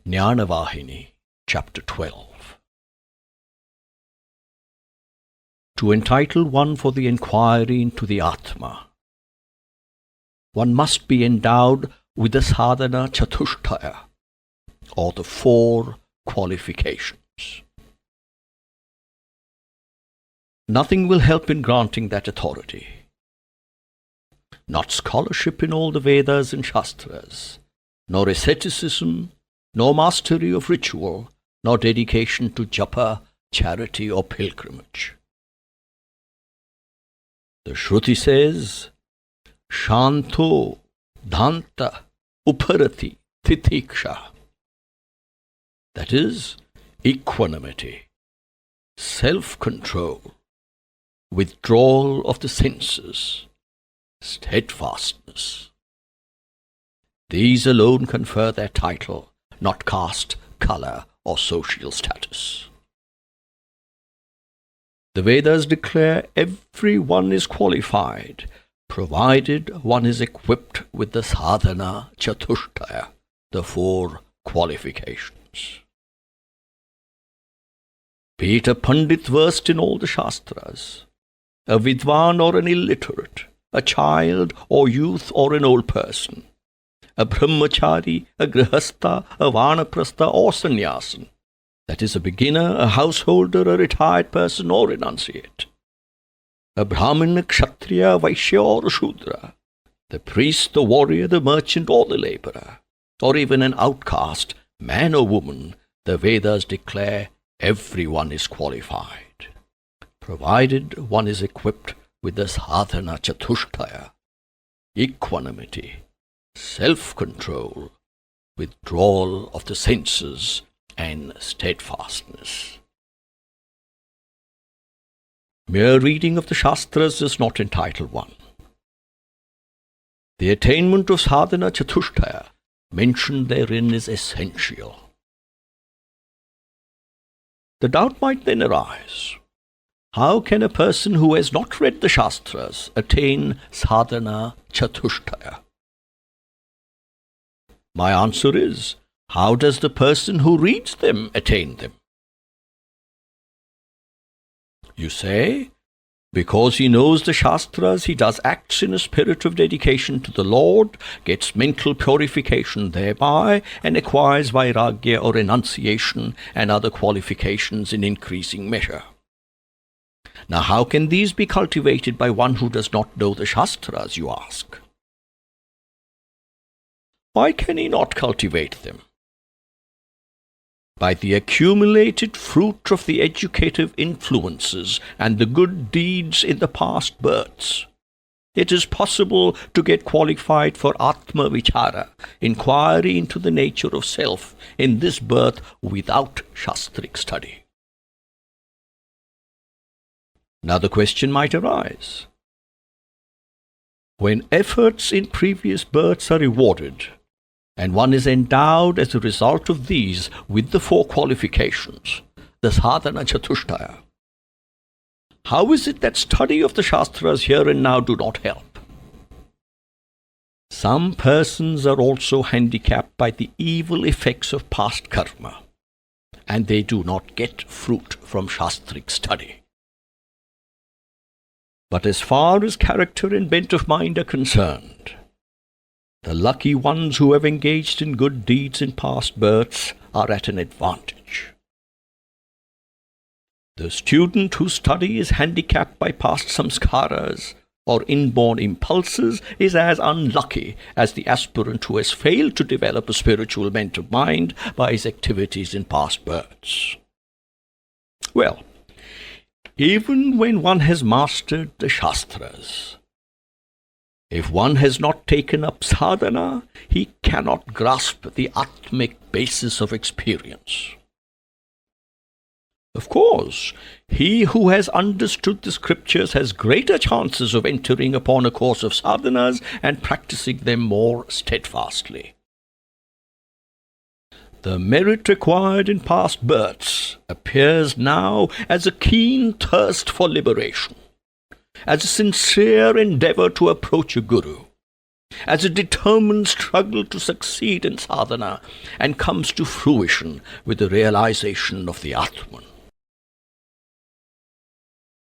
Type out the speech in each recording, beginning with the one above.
Vahini, Chapter 12. To entitle one for the inquiry into the Atma, one must be endowed with the sadhana chatushtaya, or the four qualifications. Nothing will help in granting that authority. Not scholarship in all the Vedas and Shastras, nor asceticism, nor mastery of ritual, nor dedication to japa, charity, or pilgrimage. The Shruti says, Shanto Dhanta Uparati Titiksha. That is, equanimity, self-control, withdrawal of the senses, steadfastness. These alone confer their title, not caste, color, or social status. The Vedas declare everyone is qualified, provided one is equipped with the sadhana chatushtaya, the four qualifications. Be it a pandit versed in all the Shastras, a vidwan or an illiterate, a child or youth or an old person, a brahmachari, a grihastha, a vanaprastha or sannyasin, that is, a beginner, a householder, a retired person or renunciate, a brahmin, a kshatriya, a vaishya or a shudra, the priest, the warrior, the merchant or the laborer, or even an outcast, man or woman, the Vedas declare everyone is qualified, provided one is equipped with the sadhana chatushtaya, equanimity, self-control, withdrawal of the senses, and steadfastness. Mere reading of the Shastras does not entitle one. The attainment of sadhana chatushtaya mentioned therein is essential. The doubt might then arise, how can a person who has not read the Shastras attain sadhana chatushtaya? My answer is, how does the person who reads them attain them? You say, because he knows the Shastras, he does acts in a spirit of dedication to the Lord, gets mental purification thereby, and acquires vairagya or renunciation and other qualifications in increasing measure. Now, how can these be cultivated by one who does not know the Shastras, you ask? Why can he not cultivate them? By the accumulated fruit of the educative influences and the good deeds in the past births. It is possible to get qualified for Atma Vichara, inquiry into the nature of self, in this birth without Shastric study. Now the question might arise. When efforts in previous births are rewarded, and one is endowed as a result of these with the four qualifications, the sadhana chatushtaya, how is it that study of the Shastras here and now do not help? Some persons are also handicapped by the evil effects of past karma, and they do not get fruit from Shastric study. But as far as character and bent of mind are concerned, the lucky ones who have engaged in good deeds in past births are at an advantage. The student whose study is handicapped by past samskaras or inborn impulses is as unlucky as the aspirant who has failed to develop a spiritual bent of mind by his activities in past births. Well, even when one has mastered the Shastras, if one has not taken up sadhana, he cannot grasp the atmic basis of experience. Of course, he who has understood the scriptures has greater chances of entering upon a course of sadhanas and practicing them more steadfastly. The merit required in past births appears now as a keen thirst for liberation, as a sincere endeavor to approach a guru, as a determined struggle to succeed in sadhana, and comes to fruition with the realization of the Atman.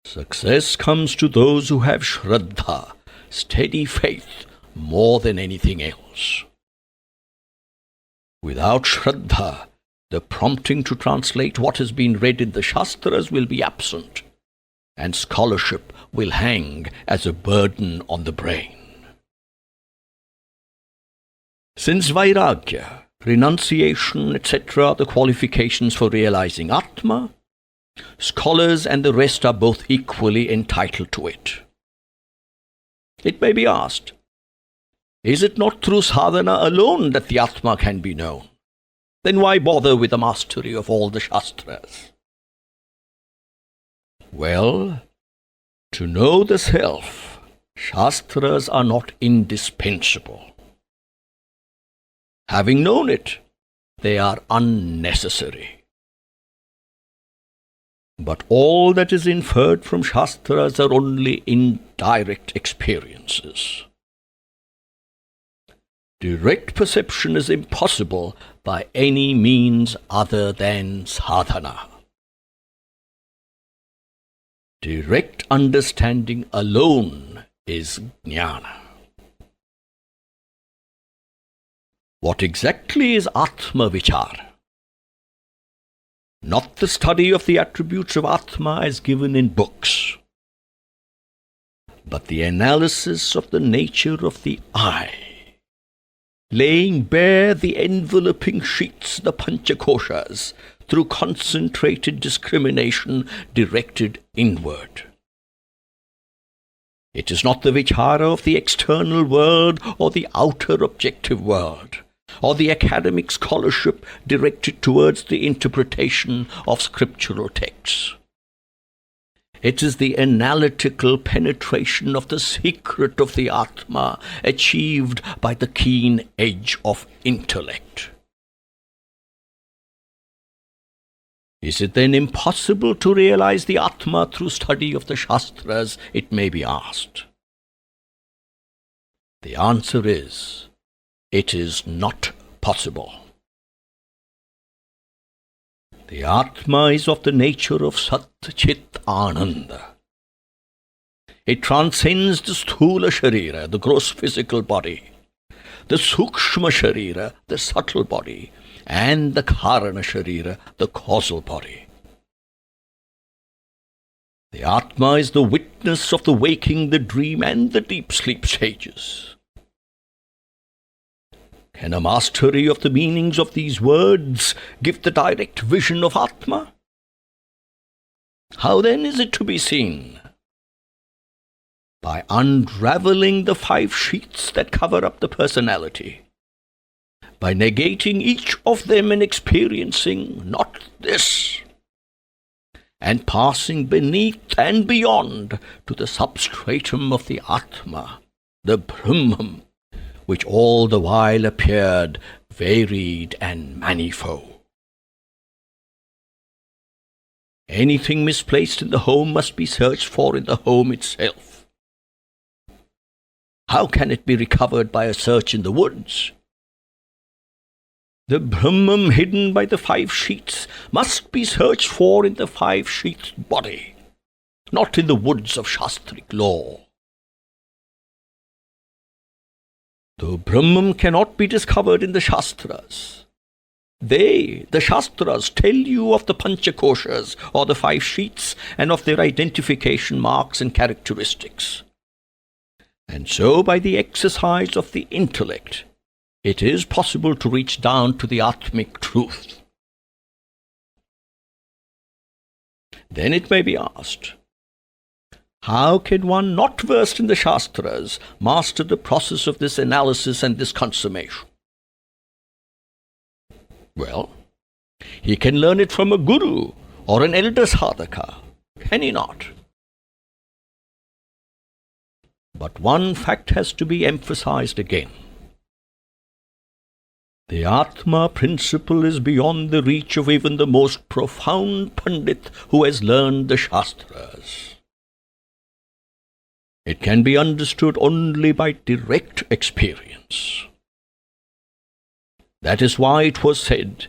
Success comes to those who have Shraddha, steady faith, more than anything else. Without Shraddha, the prompting to translate what has been read in the Shastras will be absent, and scholarship will hang as a burden on the brain. Since Vairagya, renunciation, etc. are the qualifications for realizing Atma, scholars and the rest are both equally entitled to it. It may be asked, is it not through sadhana alone that the Atma can be known? Then why bother with the mastery of all the Shastras? Well, to know the self, Shastras are not indispensable. Having known it, they are unnecessary. But all that is inferred from Shastras are only indirect experiences. Direct perception is impossible by any means other than sadhana. Direct understanding alone is jnana. What exactly is Atma Vichar? Not the study of the attributes of Atma as given in books, but the analysis of the nature of the I, laying bare the enveloping sheets, the Panchakoshas, through concentrated discrimination directed inward. It is not the vichara of the external world or the outer objective world, or the academic scholarship directed towards the interpretation of scriptural texts. It is the analytical penetration of the secret of the Atma achieved by the keen edge of intellect. Is it then impossible to realize the Atma through study of the Shastras, it may be asked? The answer is, it is not possible. The Atma is of the nature of Sat Chit Ananda. It transcends the Sthula Sharira, the gross physical body, the Sukshma Sharira, the subtle body, and the Karana Sharira, the causal body. The Atma is the witness of the waking, the dream, and the deep sleep stages. Can a mastery of the meanings of these words give the direct vision of Atma? How then is it to be seen? By unraveling the 5 sheets that cover up the personality, by negating each of them and experiencing not this, and passing beneath and beyond to the substratum of the Atma, the Brahman, which all the while appeared varied and manifold. Anything misplaced in the home must be searched for in the home itself. How can it be recovered by a search in the woods? The Brahman hidden by the 5 sheets must be searched for in the 5-sheathed body, not in the woods of Shastric law. The Brahman cannot be discovered in the Shastras. They, the Shastras, tell you of the Panchakoshas, or the 5 sheets, and of their identification marks and characteristics. And so, by the exercise of the intellect, it is possible to reach down to the Atmic truth. Then it may be asked, how can one not versed in the Shastras master the process of this analysis and this consummation? Well, he can learn it from a guru or an elder sadhaka, can he not? But one fact has to be emphasized again. The Atma principle is beyond the reach of even the most profound Pandit who has learned the Shastras. It can be understood only by direct experience. That is why it was said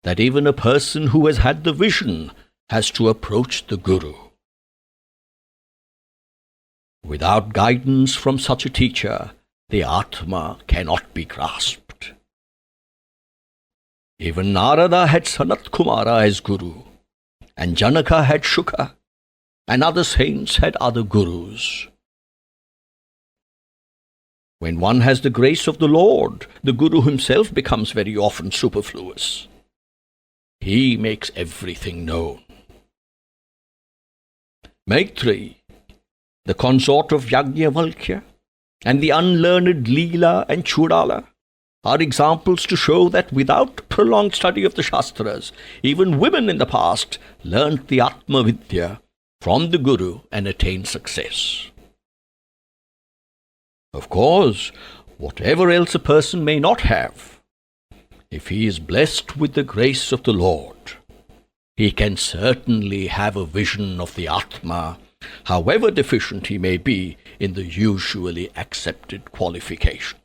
that even a person who has had the vision has to approach the Guru. Without guidance from such a teacher, the Atma cannot be grasped. Even Narada had Sanat Kumara as Guru, and Janaka had Shuka, and other saints had other Gurus. When one has the grace of the Lord, the Guru himself becomes very often superfluous. He makes everything known. Maitri, the consort of Yajnavalkya, and the unlearned Leela and Chudala are examples to show that without prolonged study of the Shastras, even women in the past learnt the Atma Vidya from the Guru and attained success. Of course, whatever else a person may not have, if he is blessed with the grace of the Lord, he can certainly have a vision of the Atma, however deficient he may be in the usually accepted qualifications.